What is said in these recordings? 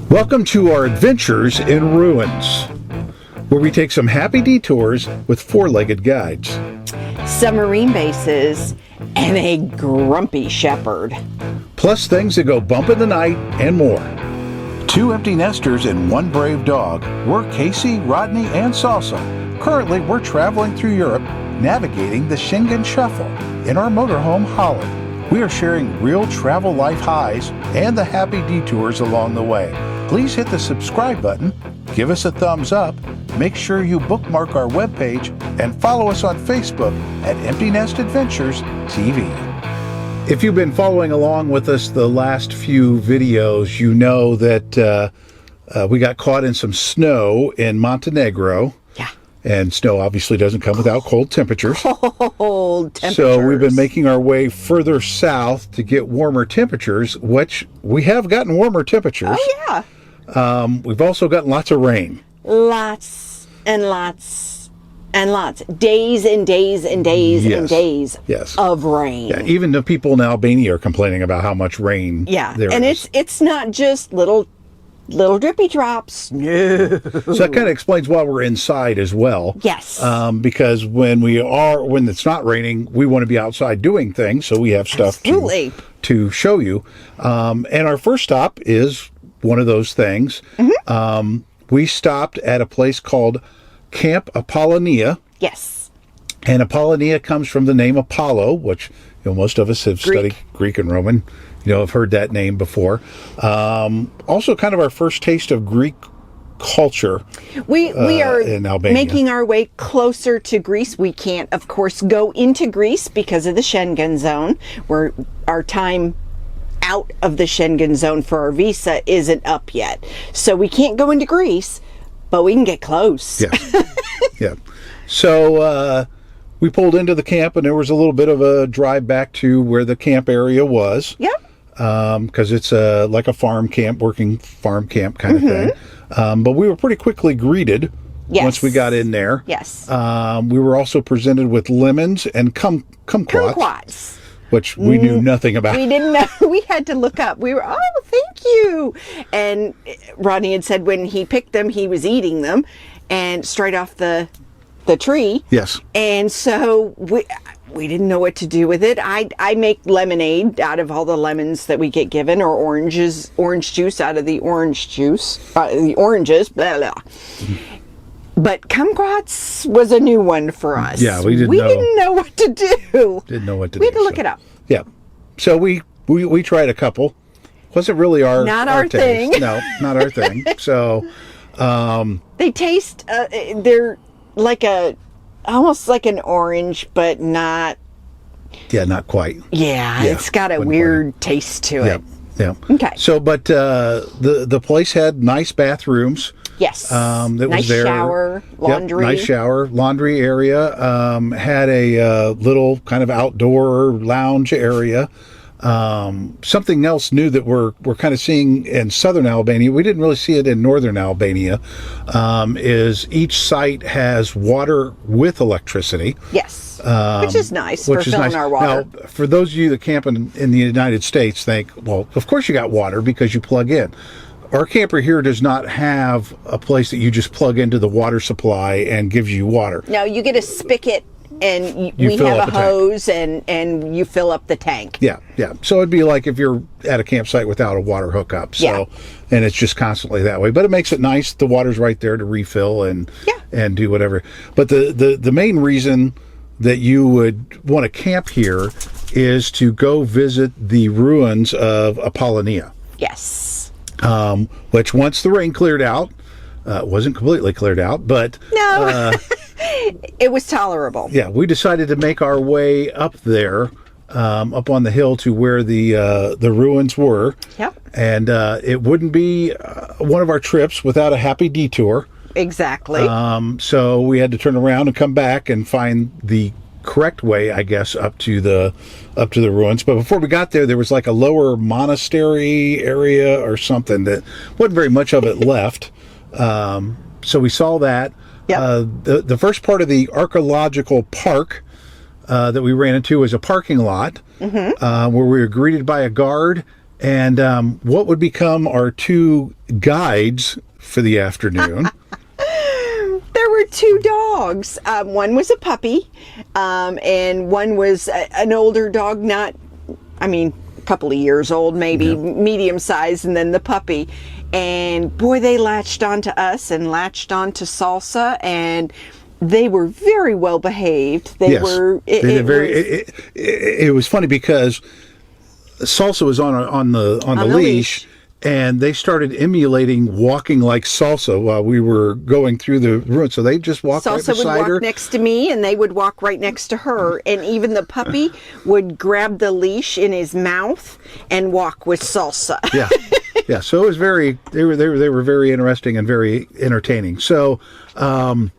Welcome to our adventures in ruins, where we take some happy detours with four-legged guides, submarine bases, and a grumpy shepherd. Plus things that go bump in the night and more. Two empty nesters and one brave dog. We're Casey, Rodney, and Salsa. Currently, we're traveling through Europe, navigating the Schengen Shuffle in our motorhome Holland. We are sharing real travel life highs and the happy detours along the way. Please hit the subscribe button, give us a thumbs up, make sure you bookmark our webpage, and follow us on Facebook at Empty Nest Adventures TV. If you've been following along with us the last few videos, you know that we got caught in some snow in Montenegro. Yeah. And snow obviously doesn't come without cold temperatures. Cold temperatures. So we've been making our way further south to get warmer temperatures, which we have gotten warmer temperatures. Oh, yeah. We've also gotten lots of rain. Lots and lots and lots. Days and days and days and days of rain. Yeah, even the people in Albania are complaining about how much rain there and is. it's not just little drippy drops. No. So that kind of explains why we're inside as well. Yes. Because when it's not raining, we want to be outside doing things, so we have stuff to show you. And our first stop is one of those things. Mm-hmm. We stopped at a place called Camp Apollonia. Yes. And Apollonia comes from the name Apollo, which most of us have studied Greek and Roman. Have heard that name before. Also kind of our first taste of Greek culture. We are in Albania, making our way closer to Greece. We can't, of course, go into Greece because of the Schengen zone, where our time out of the Schengen zone for our visa isn't up yet. So we can't go into Greece, but we can get close. Yeah. Yeah. So we pulled into the camp, and there was a little bit of a drive back to where the camp area was. Yep. Because it's like a working farm camp kind of thing. But we were pretty quickly greeted once we got in there. Yes. We were also presented with lemons and kumquats. Which we knew nothing about. We didn't know. We had to look up. We were, thank you. And Rodney had said when he picked them, he was eating them, and straight off the tree. Yes. And so we didn't know what to do with it. I make lemonade out of all the lemons that we get given, or orange juice out of the orange juice, the oranges, blah, blah. But kumquats was a new one for us. Yeah, we didn't know what to do. Didn't know what to do. We had to look it up. Yeah. So we tried a couple. Wasn't really our thing. No, not our thing. So they taste they're like almost like an orange, but not. Yeah, not quite. Yeah, it's got a weird taste to it. Yeah. Okay. So, but the place had nice bathrooms. Yes. Nice shower, laundry. Yep, nice shower, laundry area. Had a little kind of outdoor lounge area. Something else new that we're kind of seeing in Southern Albania, we didn't really see it in Northern Albania, is each site has water with electricity. Yes. Which is nice for filling our water. Now, for those of you that camp in the United States think, well, of course you got water because you plug in. Our camper here does not have a place that you just plug into the water supply and gives you water. No, you get a spigot, and we have a hose, and you fill up the tank. Yeah. So it'd be like if you're at a campsite without a water hookup. So, and it's just constantly that way. But it makes it nice. The water's right there to refill and do whatever. But the main reason that you would want to camp here is to go visit the ruins of Apollonia. Yes. Which once the rain cleared out, wasn't completely cleared out, but no, it was tolerable. Yeah, we decided to make our way up there, up on the hill to where the ruins were. Yep. And it wouldn't be one of our trips without a happy detour. Exactly. So we had to turn around and come back and find the correct way, I guess, up to the ruins. But before we got there was like a lower monastery area or something that wasn't very much of it left. So we saw that. Yep. The first part of the archaeological park that we ran into was a parking lot where we were greeted by a guard And what would become our two guides for the afternoon? There were two dogs. One was a puppy, and one was an older dog, a couple of years old, maybe medium size, and then the puppy. And boy, they latched onto us and latched onto Salsa, and they were very well behaved. They were. It was funny because Salsa was on the leash, and they started emulating walking like Salsa while we were going through the ruins. So they just walked right beside her. Salsa would walk next to me, and they would walk right next to her. And even the puppy would grab the leash in his mouth and walk with Salsa. Yeah. So it was they were very interesting and very entertaining. So the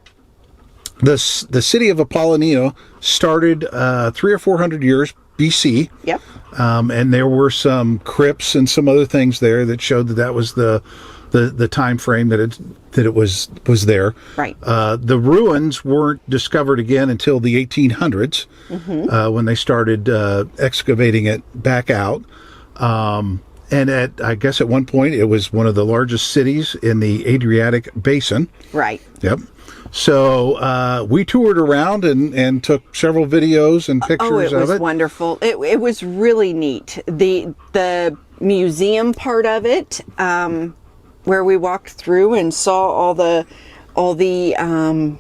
city of Apollonia started 300 or 400 years BC. Yep. And there were some crypts and some other things there that showed that was the time frame that it was there. Right. The ruins weren't discovered again until the 1800s, when they started excavating it back out. And I guess at one point it was one of the largest cities in the Adriatic basin. Right. Yep. So we toured around and took several videos and pictures of it. Oh, it was wonderful. It was really neat. The museum part of it, where we walked through and saw all the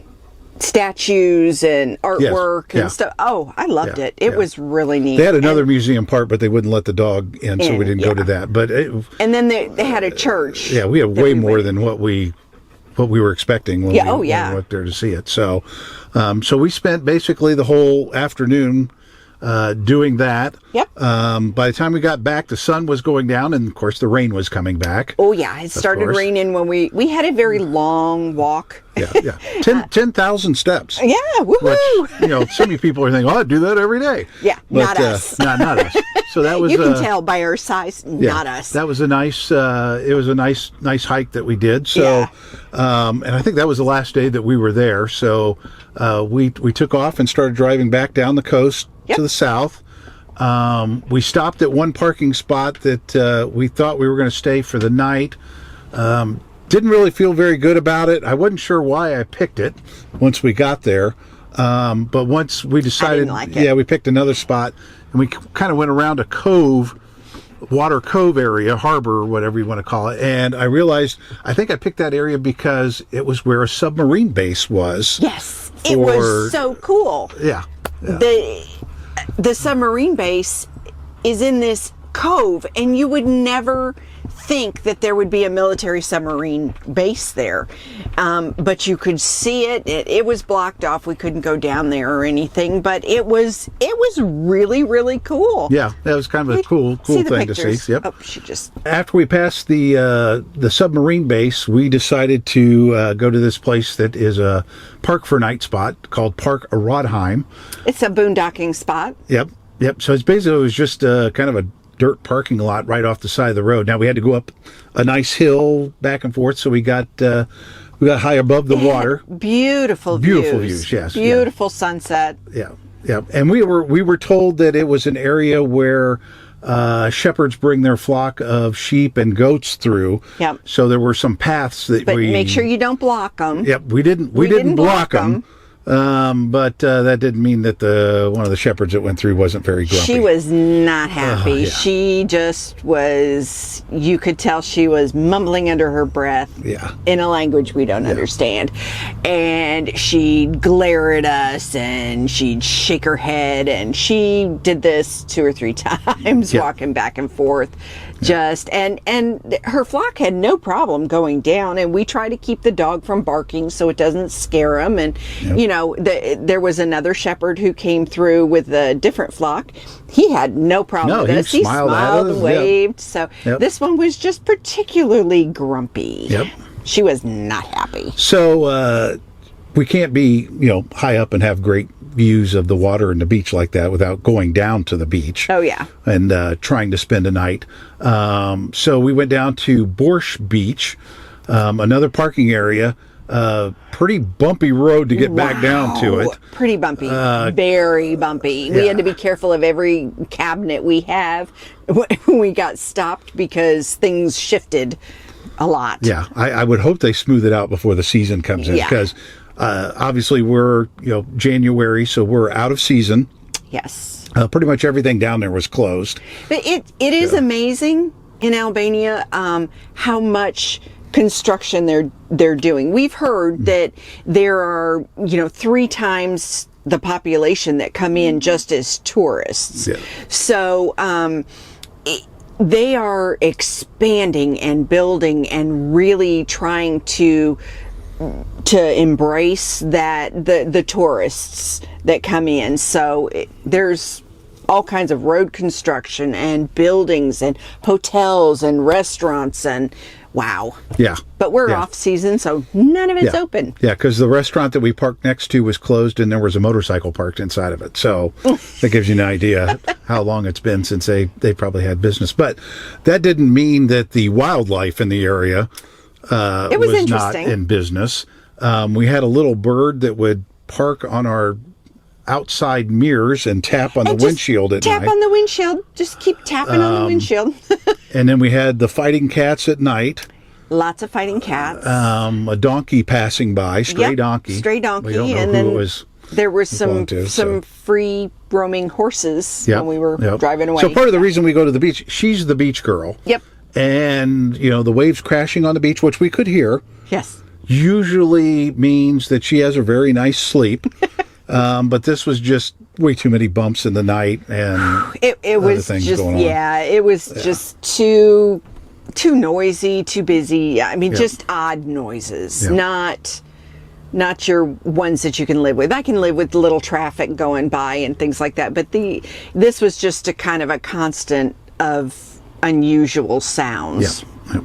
statues and artwork and stuff. Oh, I loved it. It was really neat. They had another museum part, but they wouldn't let the dog in, so we didn't go to that. But and then they had a church. Yeah, we had way more than what we were expecting when we went there to see it. So we spent basically the whole afternoon doing that. Yep. By the time we got back, the sun was going down, and of course the rain was coming back. Oh yeah, it started raining when we had a very long walk. Yeah. 10,000 steps. Yeah, woohoo! Which, some of you people are thinking, "Oh, I do that every day." Yeah, but, not us. Not us. So that was. You can tell by our size, not us. That was a nice. It was a nice hike that we did. So, and I think that was the last day that we were there. So, we took off and started driving back down the coast to the south. We stopped at one parking spot that we thought we were going to stay for the night. Didn't really feel very good about it. I wasn't sure why I picked it once we got there. But once we decided, we picked another spot, and we kind of went around a cove, water cove area, harbor, or whatever you want to call it. And I realized, I think I picked that area because it was where a submarine base was. Yes, it was so cool. Yeah. The submarine base is in this cove, and you would never think that there would be a military submarine base there, but you could see it. It was blocked off. We couldn't go down there or anything, but it was really, really cool. Yeah, that was kind of a cool thing to see. Yep. Oh, After we passed the submarine base, we decided to go to this place that is a park for night spot called Park Arodheim. It's a boondocking spot. Yep. So it was just kind of a dirt parking lot right off the side of the road. Now we had to go up a nice hill back and forth, so we got high above the water. Beautiful views. Yes. Beautiful sunset. Yeah. And we were told that it was an area where shepherds bring their flock of sheep and goats through. Yep. So there were some paths that but make sure you don't block them. Yep. We didn't block them. But that didn't mean that one of the shepherds that went through wasn't very grumpy. She was not happy. She just was, you could tell she was mumbling under her breath in a language we don't understand. And she'd glare at us, and she'd shake her head, and she did this 2 or 3 times, walking back and forth. And her flock had no problem going down, and we try to keep the dog from barking so it doesn't scare him. And there was another shepherd who came through with a different flock. He had no problem with us. He smiled and waved. So this one was just particularly grumpy. She was not happy. So we can't be high up and have great views of the water and the beach like that without going down to the beach. Oh yeah. And trying to spend a night. So we went down to Borsh Beach, another parking area. pretty bumpy road to get back down to it. Pretty bumpy. Very bumpy. We had to be careful of every cabinet we have when we got stopped because things shifted a lot. Yeah, I would hope they smooth it out before the season comes in because obviously we're January, so we're out of season. Yes. Pretty much everything down there was closed. But it is amazing in Albania how much construction they're doing. We've heard that there are 3 times the population that come in just as tourists. Yeah. So they are expanding and building and really trying to embrace that the tourists that come in. So there's all kinds of road construction and buildings and hotels and restaurants and wow. Yeah. But we're off season, so none of it's open. Yeah, because the restaurant that we parked next to was closed and there was a motorcycle parked inside of it. So that gives you an idea how long it's been since they probably had business. But that didn't mean that the wildlife in the area was not in business. We had a little bird that would park on our outside mirrors and tap on the windshield at night. Tap on the windshield. Just keep tapping on the windshield. And then we had the fighting cats at night. Lots of fighting cats. A donkey passing by, stray donkey. Stray donkey. We don't know and who then it was. There were some free roaming horses when we were driving away. So part of the reason we go to the beach, she's the beach girl. Yep. And, the waves crashing on the beach, which we could hear. Yes. Usually means that she has a very nice sleep. But this was just way too many bumps in the night and it was things just going on. it was just too noisy, too busy. I mean, just odd noises, not your ones that you can live with. I can live with little traffic going by and things like that, but this was just a kind of a constant of unusual sounds. Yeah.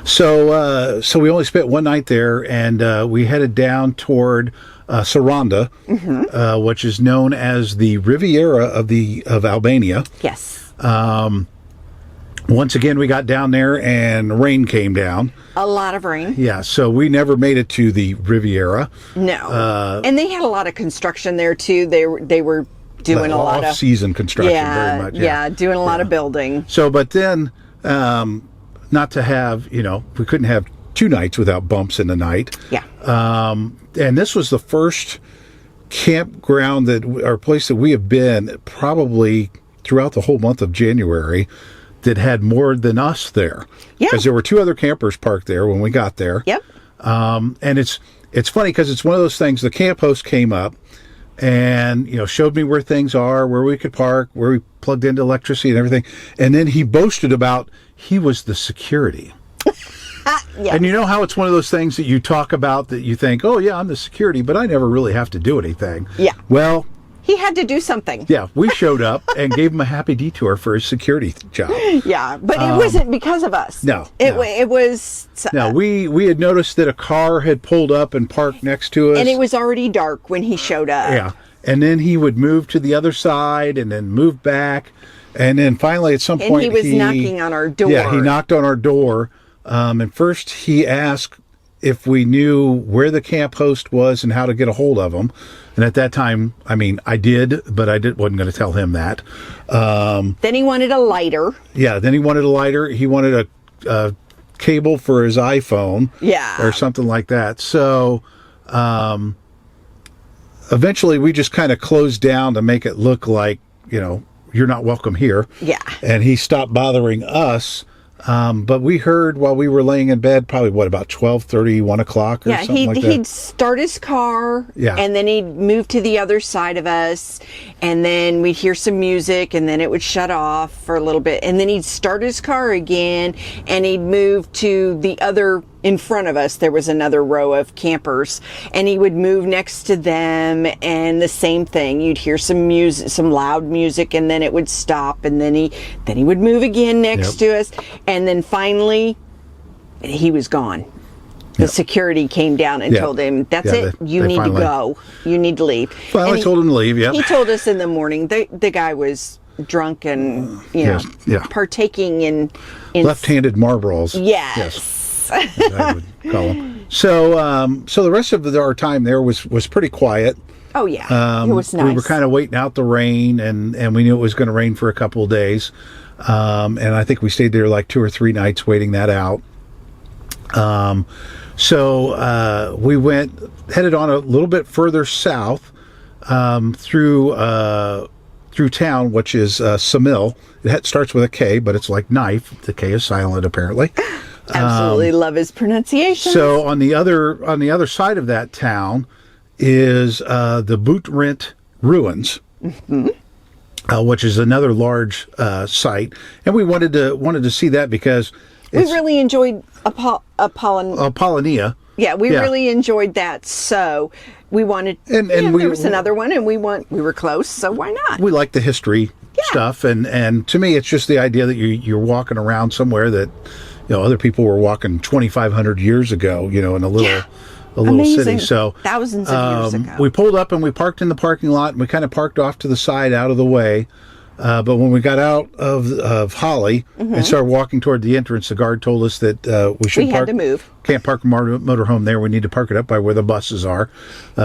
So we only spent one night there, and we headed down toward Sarandë, which is known as the Riviera of Albania. Yes. Once again, we got down there and rain came down. A lot of rain. Yeah, so we never made it to the Riviera. No. And they had a lot of construction there too. They were doing a lot of off-season construction. Very much. Yeah, doing a lot of building. So, but then, not to have, we couldn't have 2 nights without bumps in the night. Yeah. And this was the first campground or place that we have been probably throughout the whole month of January that had more than us there. Yeah. Because there were 2 other campers parked there when we got there. Yep. And it's funny because it's one of those things, the camp host came up and, showed me where things are, where we could park, where we plugged into electricity and everything. And then he boasted about he was the security. Yes. And you know how it's one of those things that you talk about that you think, oh, yeah, I'm the security, but I never really have to do anything. Yeah. Well, he had to do something. Yeah, we showed up and gave him a happy detour for his security job. Yeah, but it wasn't because of us. No. It was... No, we had noticed that a car had pulled up and parked next to us. And it was already dark when he showed up. Yeah, and then he would move to the other side and then move back. And then finally at some point he was knocking on our door. Yeah, he knocked on our door. And first he asked if we knew where the camp host was and how to get a hold of him. And at that time, I did, but wasn't going to tell him that. Then he wanted a lighter. Yeah, then he wanted a lighter. He wanted a cable for his iPhone. Yeah. Or something like that. So eventually we just kind of closed down to make it look like, you're not welcome here. Yeah. And he stopped bothering us. But we heard while we were laying in bed, probably about 12:30, 1 o'clock or something like that. He'd start his car, and then he'd move to the other side of us, and then we'd hear some music, and then it would shut off for a little bit, and then he'd start his car again, and he'd move to the other. In front of us, there was another row of campers, and he would move next to them, and the same thing. You'd hear some music, some loud music, and then it would stop, and then he would move again next to us, and then finally, he was gone. The security came down and told him, "That's it. You need to go. You need to leave." Finally, told him to leave. Yeah. He told us in the morning. The guy was drunk and partaking in left-handed Marlboros. Yes. Yes. as I would call them. So the rest of our time there was pretty quiet. Oh, yeah. It was nice. We were kind of waiting out the rain, and we knew it was going to rain for a couple of days. And I think we stayed there like 2 or 3 nights waiting that out. So we headed on a little bit further south through town, which is Ksamil. It starts with a K, but it's like knife. The K is silent, apparently. Absolutely love his pronunciation. So on the other side of that town is the Butrint ruins, which is another large site, and we wanted to see that because we really enjoyed Apollonia. Yeah, we really enjoyed that. So we wanted, and there was another one, and we were close, so why not? We like the history stuff, and to me, it's just the idea that you're walking around somewhere that other people were walking 2,500 years ago, in a little Amazing. City. So thousands of years ago. We pulled up and we parked in the parking lot, and we kind of parked off to the side, out of the way. But when we got out of Holly and started walking toward the entrance, the guard told us that we had to move. Can't park a motorhome there. We need to park it up by where the buses are.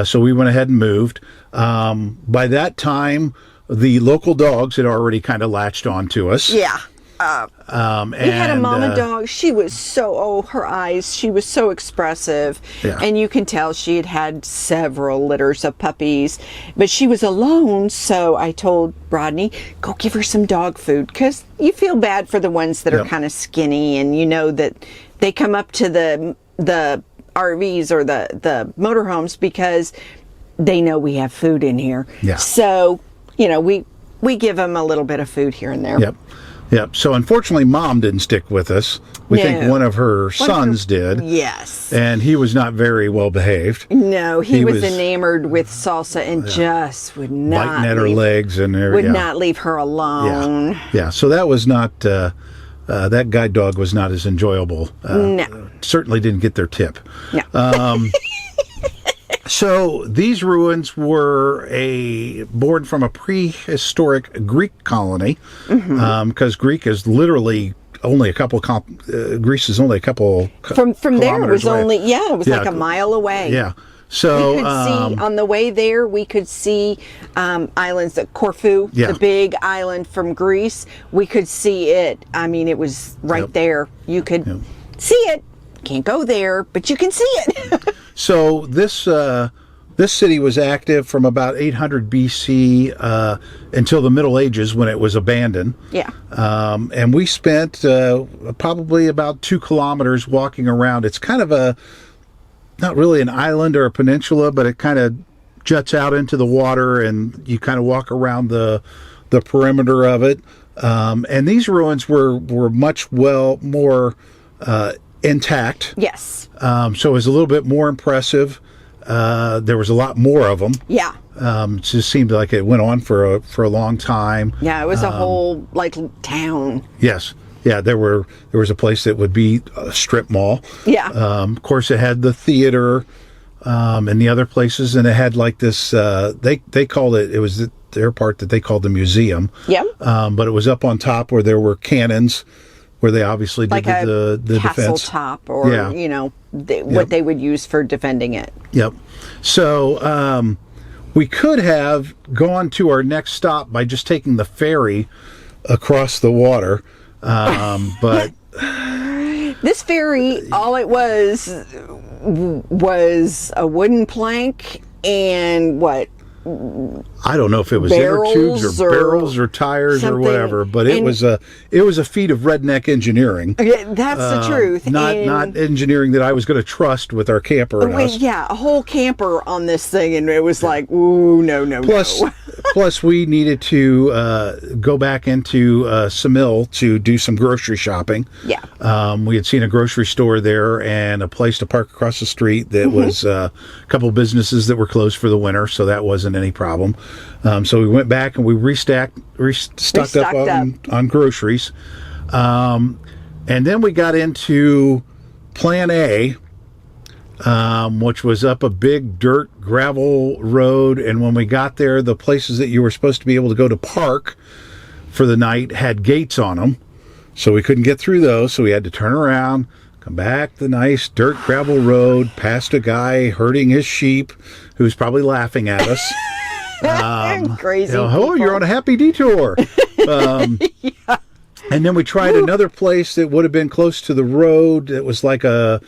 So we went ahead and moved. By that time, the local dogs had already kind of latched on to us. Yeah. We had a mama dog. She was her eyes, she was so expressive. Yeah. And you can tell she had several litters of puppies. But she was alone, so I told Rodney, go give her some dog food. Because you feel bad for the ones that are kind of skinny, and you know that they come up to the RVs or the motorhomes because they know we have food in here. Yeah. So, we give them a little bit of food here and there. Yep. Yep. So unfortunately, Mom didn't stick with us. We think one of her sons did. Yes. And he was not very well behaved. No, he was enamored with Salsa and just would not biting at her legs and would not leave her alone. Yeah. So that was not that guide dog was not as enjoyable. No. Certainly didn't get their tip. No. So these ruins were born from a prehistoric Greek colony, because Greece is only a couple from there. It was away. It was like a mile away. Yeah. So we could see on the way there. We could see islands at Corfu, the big island from Greece. We could see it. I mean, it was right there. You could see it. Can't go there, but you can see it. So this city was active from about 800 BC until the Middle Ages, when it was abandoned. Yeah. And we spent probably about 2 kilometers walking around. It's kind of not really an island or a peninsula, but it kind of juts out into the water, and you kind of walk around the perimeter of it. And these ruins were much more intact. Yes. So it was a little bit more impressive. There was a lot more of them. Yeah. It just seemed like it went on for a long time. Yeah, it was a whole town. Yes. Yeah, there was a place that would be a strip mall. Yeah. Of course, it had the theater and the other places, and it had like this. They called it. It was their part that they called the museum. Yeah. But it was up on top where there were cannons, where they obviously did the castle defense. Top, or what they would use for defending it. Yep. So we could have gone to our next stop by just taking the ferry across the water, but this ferry, all it was a wooden plank and I don't know if it was inner tubes or barrels or tires or whatever, but it was a feat of redneck engineering. That's the truth. Not engineering that I was going to trust with our camper and us. Yeah, a whole camper on this thing, and it was like, ooh, no. Plus, we needed to go back into Ksamil to do some grocery shopping. Yeah. We had seen a grocery store there and a place to park across the street that was a couple of businesses that were closed for the winter, so that wasn't any problem. So we went back and we restocked up on groceries. And then we got into Plan A, which was up a big dirt gravel road. And when we got there, the places that you were supposed to be able to go to park for the night had gates on them. So we couldn't get through those. So we had to turn around, come back the nice dirt gravel road, past a guy herding his sheep, who's probably laughing at us. Crazy. Oh, you're on a happy detour. Yeah. And then we tried another place that would have been close to the road. It was like a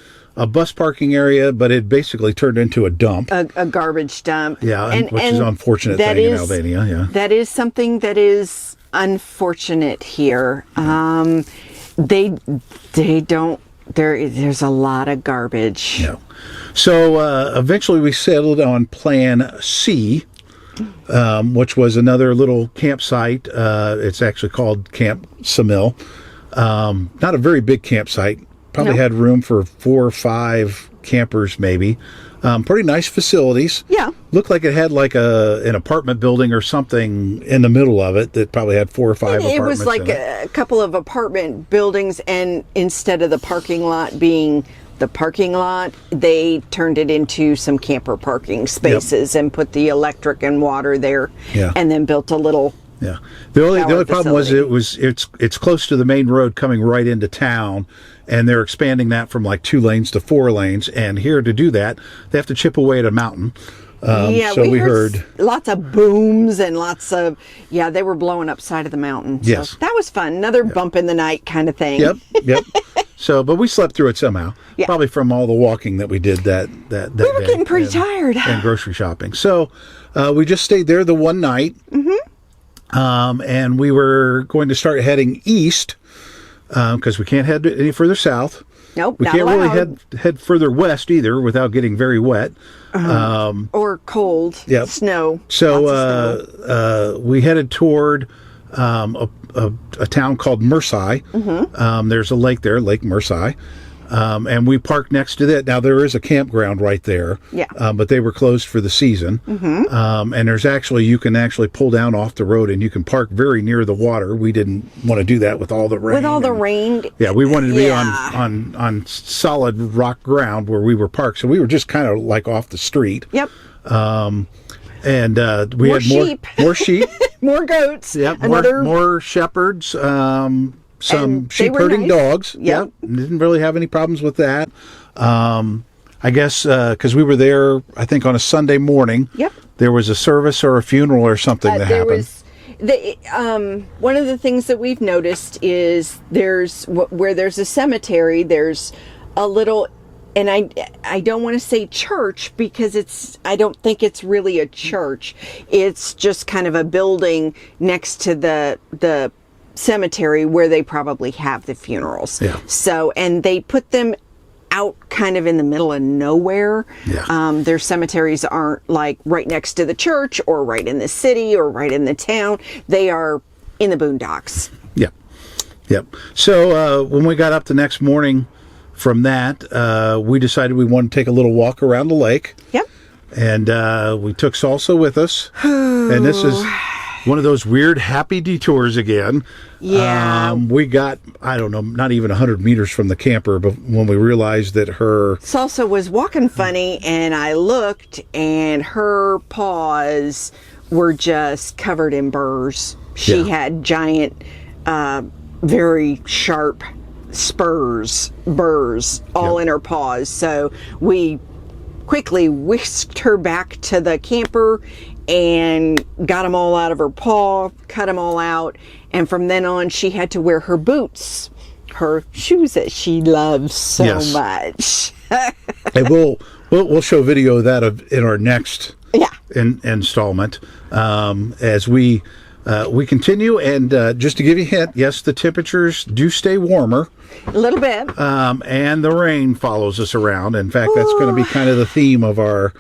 bus parking area, but it basically turned into a dump. A garbage dump. Yeah, which is an unfortunate thing in Albania. Yeah, that is something that is unfortunate here. They don't. There's a lot of garbage. Yeah. So eventually we settled on Plan C, which was another little campsite. It's actually called Camp Ksamil. Not a very big campsite. Probably had room for 4 or 5 campers, maybe. Pretty nice facilities. Yeah. Looked like it had like an apartment building or something in the middle of it that probably had 4 or 5 apartments. It was like a couple of apartment buildings, and instead of the parking lot being the parking lot, they turned it into some camper parking spaces and put the electric and water there, and then built a little. Yeah. The only problem was it's close to the main road coming right into town, and they're expanding that from like 2 lanes to 4 lanes. And here to do that, they have to chip away at a mountain. So we heard lots of booms and lots of they were blowing up side of the mountain. Yes, so that was fun. Another bump in the night kind of thing. Yep. So, but we slept through it somehow. Yeah. Probably from all the walking that we did that day. We were getting pretty tired. And grocery shopping. So we just stayed there the one night. Mm-hmm. And we were going to start heading east because we can't head any further south. Nope, we can't really head further west either without getting very wet. Or cold. Snow. So we headed toward a town called Mursi. Mm-hmm. There's a lake there, Lake Mursi. And we parked next to that. Now, there is a campground right there. Yeah. But they were closed for the season. Mm-hmm. And you can actually pull down off the road and you can park very near the water. We didn't want to do that with all the rain. Yeah, we wanted to be on solid rock ground where we were parked. So we were just kind of like off the street. Yep. And we had more sheep. More goats. Yep. More shepherds. Some sheep herding dogs. Yep. Didn't really have any problems with that. I guess because we were there, I think on a Sunday morning. Yep. There was a service or a funeral or something that happened. One of the things that we've noticed is where there's a cemetery, there's a little, and I don't want to say church because I don't think it's really a church. It's just kind of a building next to the cemetery where they probably have the funerals. Yeah. So, and they put them out kind of in the middle of nowhere. Yeah. Their cemeteries aren't like right next to the church or right in the city or right in the town. They are in the boondocks. Yep. Yep. So when we got up the next morning from that, we decided we wanted to take a little walk around the lake. Yep. And we took Salsa with us. And this is one of those weird happy detours again. Yeah. We got, I don't know, not even 100 meters from the camper, but when we realized that her Salsa was walking funny, and I looked, and her paws were just covered in burrs. She had giant, very sharp burrs all in her paws. So we quickly whisked her back to the camper and got them all out of her paw, cut them all out, and from then on she had to wear her boots, her shoes that she loves so much. And we'll show video of that in our next installment as we continue. And just to give you a hint, yes, the temperatures do stay warmer. A little bit. And the rain follows us around. In fact, that's going to be kind of the theme of our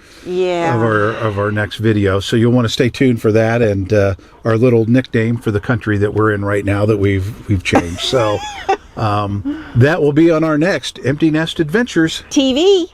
next video. So you'll want to stay tuned for that and our little nickname for the country that we're in right now that we've changed. So that will be on our next Empty Nest Adventures TV.